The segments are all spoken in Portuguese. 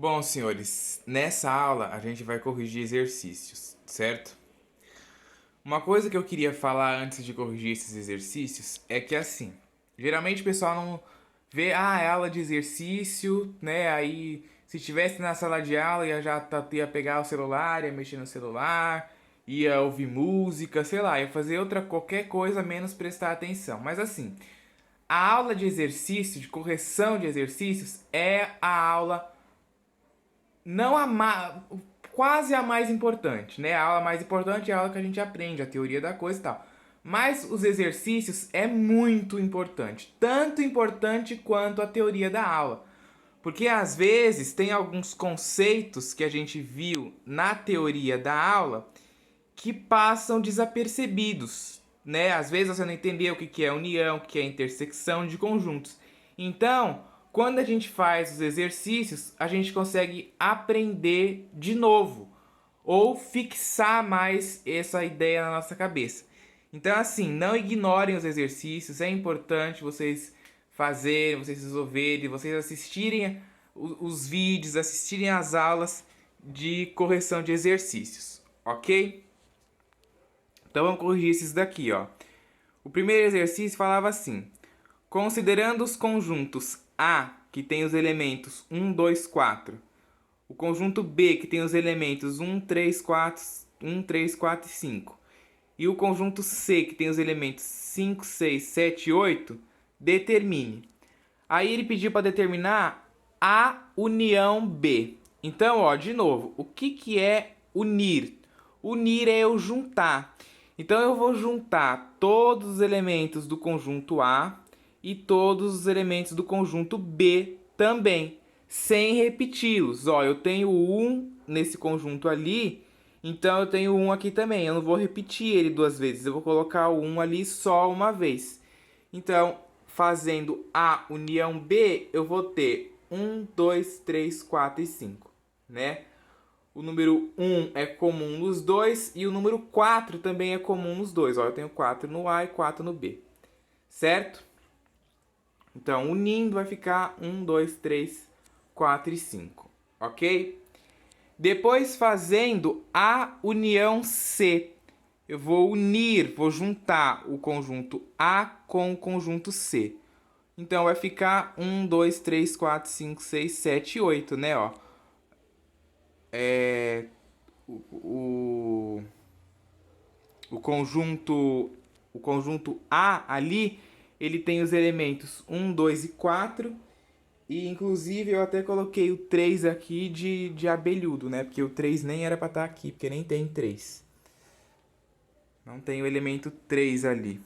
Bom, senhores, nessa aula a gente vai corrigir exercícios, certo? Uma coisa que eu queria falar antes de corrigir esses exercícios é que assim, geralmente o pessoal não vê, é aula de exercício, né? Aí se estivesse na sala de aula ia pegar o celular, ia mexer no celular, ia ouvir música, sei lá, ia fazer qualquer coisa menos prestar atenção. Mas assim, a aula de exercício, de correção de exercícios, é a aula não a ma... quase a mais importante, né? A aula mais importante é a aula que a gente aprende, a teoria da coisa e tal. Mas os exercícios é muito importante, tanto importante quanto a teoria da aula. Porque às vezes tem alguns conceitos que a gente viu na teoria da aula que passam desapercebidos, né? Às vezes você não entendeu o que é união, o que é intersecção de conjuntos. Então, quando a gente faz os exercícios, a gente consegue aprender de novo ou fixar mais essa ideia na nossa cabeça. Então, assim, não ignorem os exercícios, é importante vocês fazerem, vocês resolverem, vocês assistirem os vídeos, assistirem às aulas de correção de exercícios, ok? Então vamos corrigir esses daqui, ó. O primeiro exercício falava assim: considerando os conjuntos A, que tem os elementos 1, 2, 4, o conjunto B, que tem os elementos 1, 3, 4 e 5, e o conjunto C, que tem os elementos 5, 6, 7 e 8, determine. Aí ele pediu para determinar A união B. Então, ó, de novo, o que é unir? Unir é eu juntar. Então eu vou juntar todos os elementos do conjunto A e todos os elementos do conjunto B também, sem repeti-los. Ó, eu tenho um nesse conjunto ali, então eu tenho um aqui também. Eu não vou repetir ele duas vezes, eu vou colocar o um ali só uma vez. Então, fazendo A união B, eu vou ter 1, 2, 3, 4 e 5, né? O número 1 é comum nos dois e o número 4 também é comum nos dois. Ó, eu tenho 4 no A e 4 no B, certo? Então, unindo vai ficar 1, 2, 3, 4 e 5, ok? Depois, fazendo a união C, eu vou unir, vou juntar o conjunto A com o conjunto C. Então, vai ficar 1, 2, 3, 4, 5, 6, 7 e 8, né? Ó. O, o conjunto o conjunto A ali, ele tem os elementos 1, 2 e 4. E inclusive eu até coloquei o 3 aqui de abelhudo, né? Porque o 3 nem era para estar aqui, porque nem tem 3. Não tem o elemento 3 ali.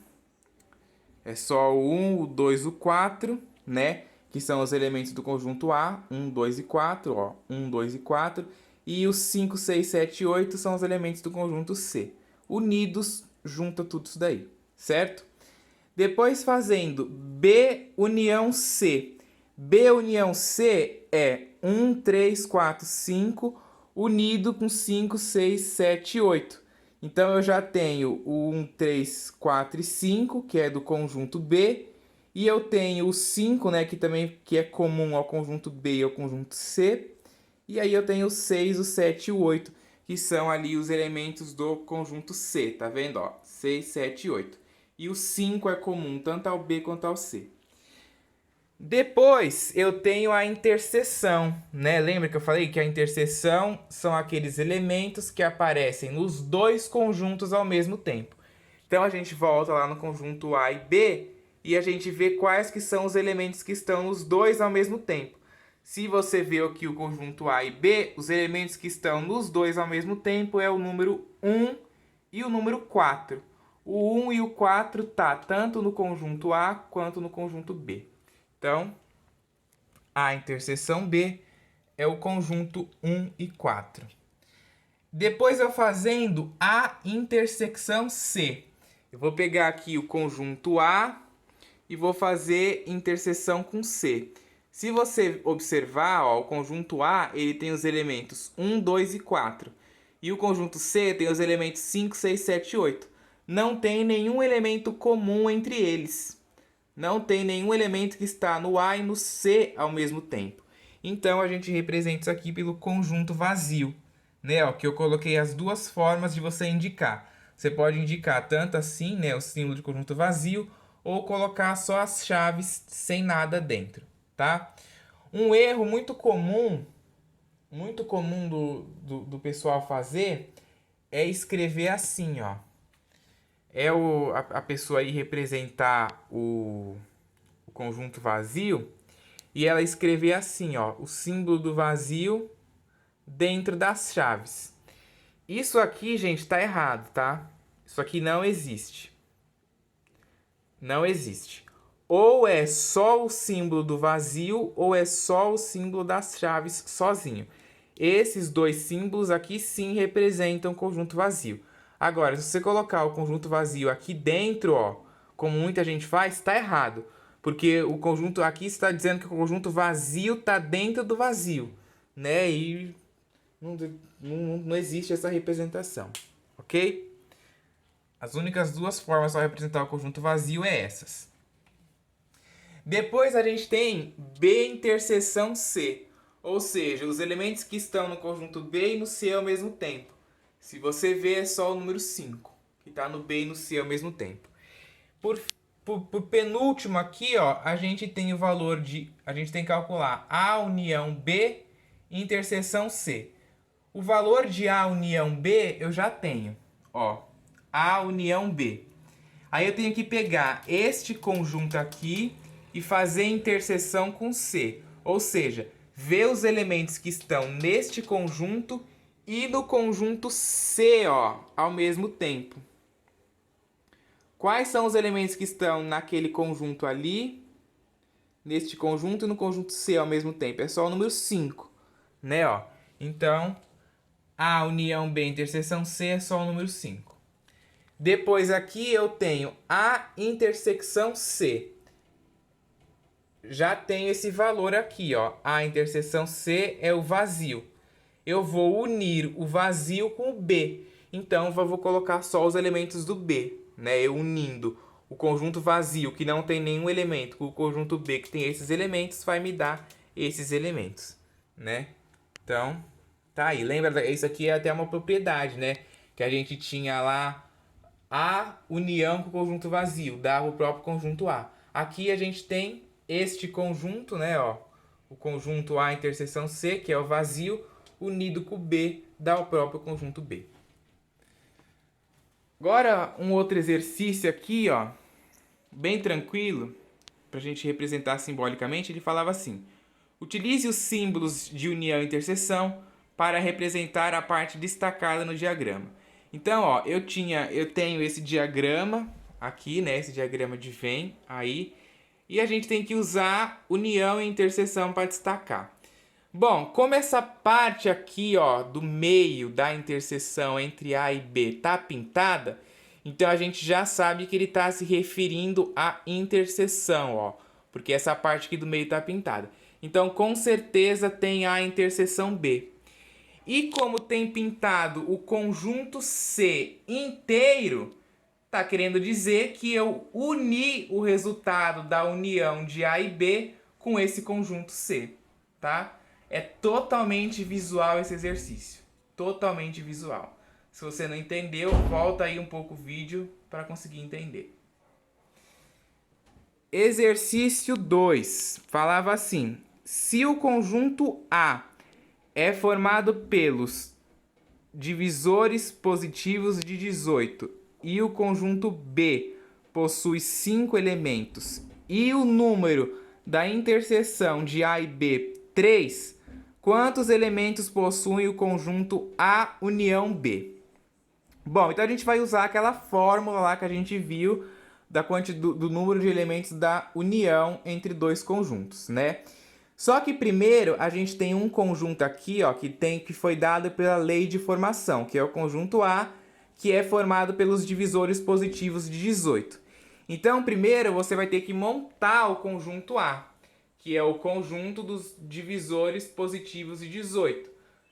É só o 1, o 2, o 4, né? Que são os elementos do conjunto A, 1, 2 e 4, ó. 1, 2 e 4. E os 5, 6, 7 e 8 são os elementos do conjunto C. Unidos, junta tudo isso daí, certo? Depois fazendo B união C. B união C é 1, 3, 4, 5, unido com 5, 6, 7 e 8. Então eu já tenho o 1, 3, 4 e 5, que é do conjunto B, e eu tenho o 5, né, que é comum ao conjunto B e ao conjunto C, e aí eu tenho o 6, o 7 e o 8, que são ali os elementos do conjunto C, tá vendo? Ó, 6, 7 e 8. E o 5 é comum tanto ao B quanto ao C. Depois eu tenho a interseção, né? Lembra que eu falei que a interseção são aqueles elementos que aparecem nos dois conjuntos ao mesmo tempo. Então a gente volta lá no conjunto A e B e a gente vê quais que são os elementos que estão nos dois ao mesmo tempo. Se você vê aqui o conjunto A e B, os elementos que estão nos dois ao mesmo tempo é o número 1 e o número 4. O 1 e o 4 tá tanto no conjunto A quanto no conjunto B. Então, a interseção B é o conjunto 1 e 4. Depois eu fazendo a intersecção C. Eu vou pegar aqui o conjunto A e vou fazer interseção com C. Se você observar, ó, o conjunto A ele tem os elementos 1, 2 e 4. E o conjunto C tem os elementos 5, 6, 7 e 8. Não tem nenhum elemento comum entre eles. Não tem nenhum elemento que está no A e no C ao mesmo tempo. Então, a gente representa isso aqui pelo conjunto vazio, né? Ó, que eu coloquei as duas formas de você indicar. Você pode indicar tanto assim, né, o símbolo de conjunto vazio, ou colocar só as chaves sem nada dentro, tá? Um erro muito comum do pessoal fazer é escrever assim, ó. A pessoa aí representar o conjunto vazio e ela escrever assim, ó, o símbolo do vazio dentro das chaves. Isso aqui, gente, tá errado, tá? Isso aqui não existe. Não existe. Ou é só o símbolo do vazio ou é só o símbolo das chaves sozinho. Esses dois símbolos aqui sim representam o conjunto vazio. Agora, se você colocar o conjunto vazio aqui dentro, ó, como muita gente faz, está errado. Porque o conjunto aqui está dizendo que o conjunto vazio está dentro do vazio, né? E não existe essa representação, ok? As únicas duas formas para representar o conjunto vazio é essas. Depois a gente tem B interseção C, ou seja, os elementos que estão no conjunto B e no C ao mesmo tempo. Se você ver, é só o número 5, que está no B e no C ao mesmo tempo. Por penúltimo aqui, ó, a gente tem o valor de... A gente tem que calcular A união B interseção C. O valor de A união B eu já tenho, ó. A união B. Aí eu tenho que pegar este conjunto aqui e fazer interseção com C. Ou seja, ver os elementos que estão neste conjunto e no conjunto C, ó, ao mesmo tempo. Quais são os elementos que estão naquele conjunto ali, neste conjunto e no conjunto C ao mesmo tempo? É só o número 5, né, ó. Então, A união B interseção C é só o número 5. Depois aqui eu tenho A intersecção C. Já tenho esse valor aqui, ó. A interseção C é o vazio. Eu vou unir o vazio com o B. Então, eu vou colocar só os elementos do B, né? Eu unindo o conjunto vazio, que não tem nenhum elemento, com o conjunto B, que tem esses elementos, vai me dar esses elementos, né? Então, tá aí. Lembra, isso aqui é até uma propriedade, né? Que a gente tinha lá a união com o conjunto vazio, dava o próprio conjunto A. Aqui a gente tem este conjunto, né? Ó, o conjunto A interseção C, que é o vazio, unido com o B, dá o próprio conjunto B. Agora, um outro exercício aqui, ó, bem tranquilo, para a gente representar simbolicamente, ele falava assim: utilize os símbolos de união e interseção para representar a parte destacada no diagrama. Então, ó, eu tenho esse diagrama aqui, né, esse diagrama de Venn aí, e a gente tem que usar união e interseção para destacar. Bom, como essa parte aqui, ó, do meio da interseção entre A e B tá pintada, então a gente já sabe que ele está se referindo à interseção, ó, porque essa parte aqui do meio tá pintada. Então, com certeza tem a interseção B. E como tem pintado o conjunto C inteiro, tá querendo dizer que eu uni o resultado da união de A e B com esse conjunto C, tá? É totalmente visual esse exercício, totalmente visual. Se você não entendeu, volta aí um pouco o vídeo para conseguir entender. Exercício 2 falava assim: se o conjunto A é formado pelos divisores positivos de 18 e o conjunto B possui 5 elementos e o número da interseção de A e B 3, quantos elementos possuem o conjunto A união B? Bom, então a gente vai usar aquela fórmula lá que a gente viu do número de elementos da união entre dois conjuntos, né? Só que primeiro a gente tem um conjunto aqui, ó, que foi dado pela lei de formação, que é o conjunto A, que é formado pelos divisores positivos de 18. Então, primeiro você vai ter que montar o conjunto A, que é o conjunto dos divisores positivos de 18.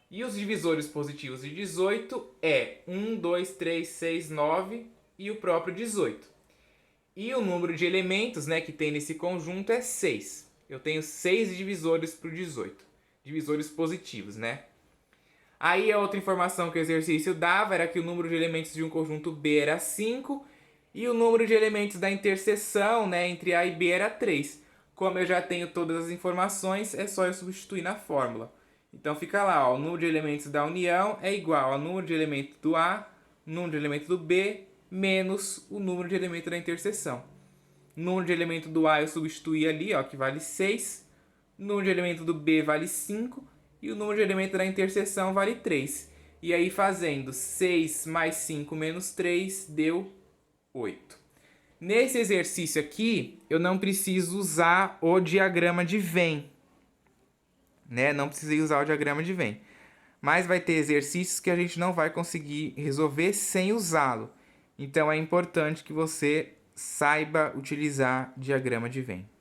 E os divisores positivos de 18 é 1, 2, 3, 6, 9 e o próprio 18. E o número de elementos, né, que tem nesse conjunto é 6. Eu tenho 6 divisores para o 18. divisores positivos, né? Aí a outra informação que o exercício dava era que o número de elementos de um conjunto B era 5 e o número de elementos da interseção, né, entre A e B era 3. Como eu já tenho todas as informações, é só eu substituir na fórmula. Então fica lá, ó, o número de elementos da união é igual ao número de elementos do A, número de elementos do B, menos o número de elementos da interseção. O número de elementos do A eu substituí ali, ó, que vale 6. O número de elementos do B vale 5 e o número de elementos da interseção vale 3. E aí fazendo 6 mais 5 menos 3 deu 8. Nesse exercício aqui, eu não preciso usar o diagrama de Venn, né? Não precisei usar o diagrama de Venn. Mas vai ter exercícios que a gente não vai conseguir resolver sem usá-lo. Então é importante que você saiba utilizar diagrama de Venn.